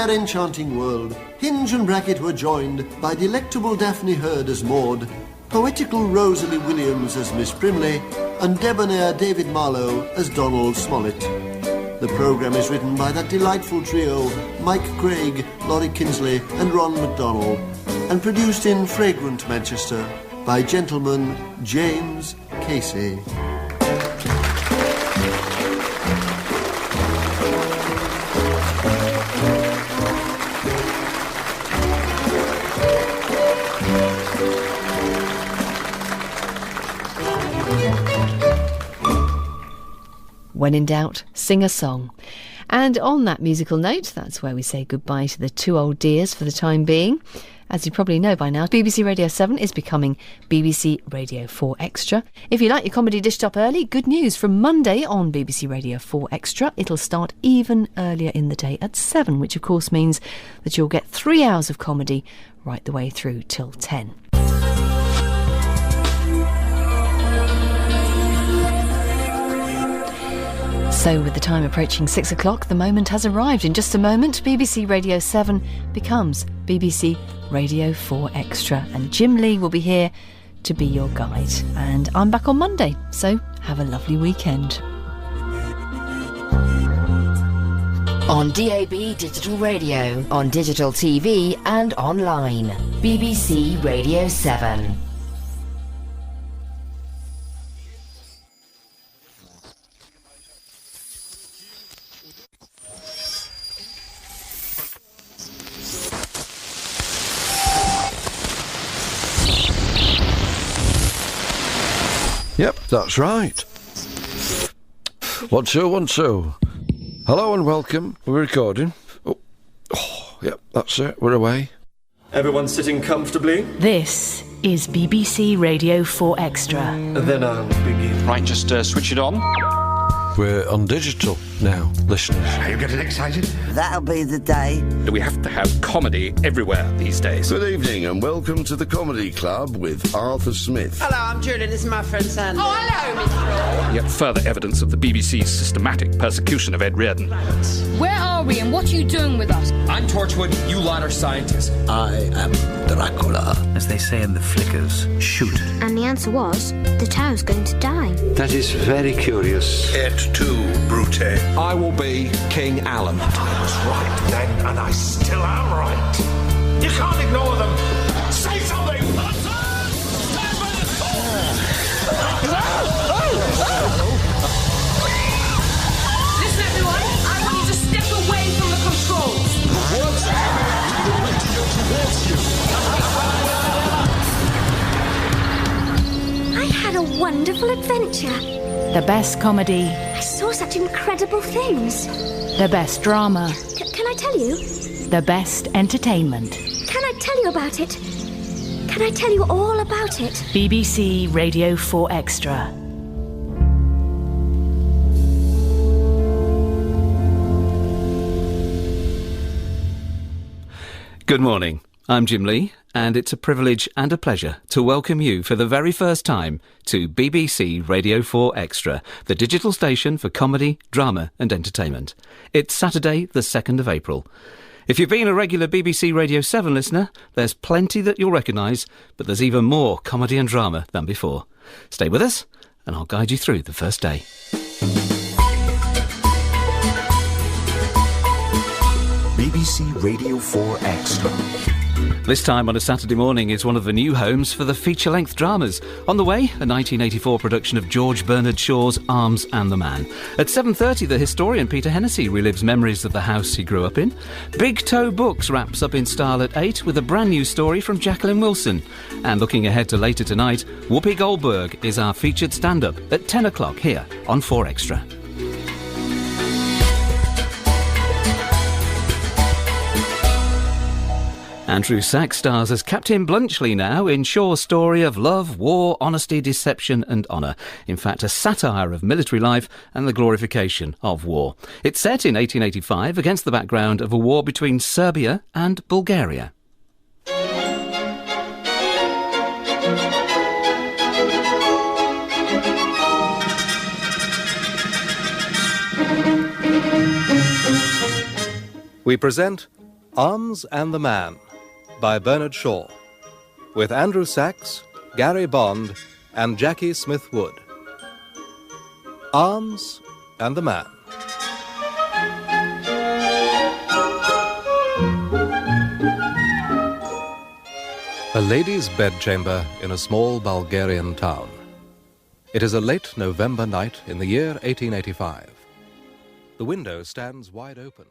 their enchanting world, Hinge and Bracket were joined by delectable Daphne Heard as Maud, poetical Rosalie Williams as Miss Primley, and debonair David Marlowe as Donald Smollett. The programme is written by that delightful trio, Mike Craig, Laurie Kinsley and Ron MacDonald, and produced in fragrant Manchester by gentleman James Casey. When in doubt, sing a song. And on that musical note, that's where we say goodbye to the two old dears for the time being. As you probably know by now, BBC Radio 7 is becoming BBC Radio 4 Extra. If you like your comedy dished up early, good news. From Monday on BBC Radio 4 Extra, it'll start even earlier in the day at 7, which of course means that you'll get 3 hours of comedy right the way through till 10. So with the time approaching 6 o'clock, the moment has arrived. In just a moment, BBC Radio 7 becomes BBC Radio 4 Extra. And Jim Lee will be here to be your guide. And I'm back on Monday, so have a lovely weekend. On DAB digital radio, on digital TV and online. BBC Radio 7. Yep, that's right. 1 2 1 2. Hello and welcome. We're recording. Oh, yep, that's it. We're away. Everyone sitting comfortably? This is BBC Radio 4 Extra. Then I'll begin. Right, just switch it on. We're on digital now, listeners. Are you getting excited? That'll be the day. We have to have comedy everywhere these days. Good evening and welcome to the Comedy Club with Arthur Smith. Hello, I'm Julian. This is my friend Sandy. Oh, hello, Mr. Raw. Yet further evidence of the BBC's systematic persecution of Ed Reardon. Where are we and what are you doing with us? I'm Torchwood, you lot are scientists. I am Dracula. As they say in the flickers, shoot. And the answer was, the tower's going to die. That is very curious. Et tu, Brute. I will be King Alan. I was right then, and I still am right. You can't ignore them. Say something! Stand by the sword! Listen, everyone, I want you to step away from the controls. What's happening? I had a wonderful adventure. The best comedy. I saw such incredible things. The best drama. Can I tell you? The best entertainment. Can I tell you about it? Can I tell you all about it? BBC Radio 4 Extra. Good morning. I'm Jim Lee, and it's a privilege and a pleasure to welcome you for the very first time to BBC Radio 4 Extra, the digital station for comedy, drama and entertainment. It's Saturday, the 2nd of April. If you've been a regular BBC Radio 7 listener, there's plenty that you'll recognise, but there's even more comedy and drama than before. Stay with us, and I'll guide you through the first day. BBC Radio 4 Extra. This time on a Saturday morning is one of the new homes for the feature-length dramas. On the way, a 1984 production of George Bernard Shaw's Arms and the Man. At 7:30, the historian Peter Hennessy relives memories of the house he grew up in. Big Toe Books wraps up in style at 8 with a brand new story from Jacqueline Wilson. And looking ahead to later tonight, Whoopi Goldberg is our featured stand-up at 10 o'clock here on 4 Extra. Andrew Sachs stars as Captain Blunchley now in Shaw's story of love, war, honesty, deception and honour. In fact, a satire of military life and the glorification of war. It's set in 1885 against the background of a war between Serbia and Bulgaria. We present Arms and the Man by Bernard Shaw, with Andrew Sachs, Gary Bond, and Jackie Smith-Wood. Arms and the Man. A lady's bedchamber in a small Bulgarian town. It is a late November night in the year 1885. The window stands wide open.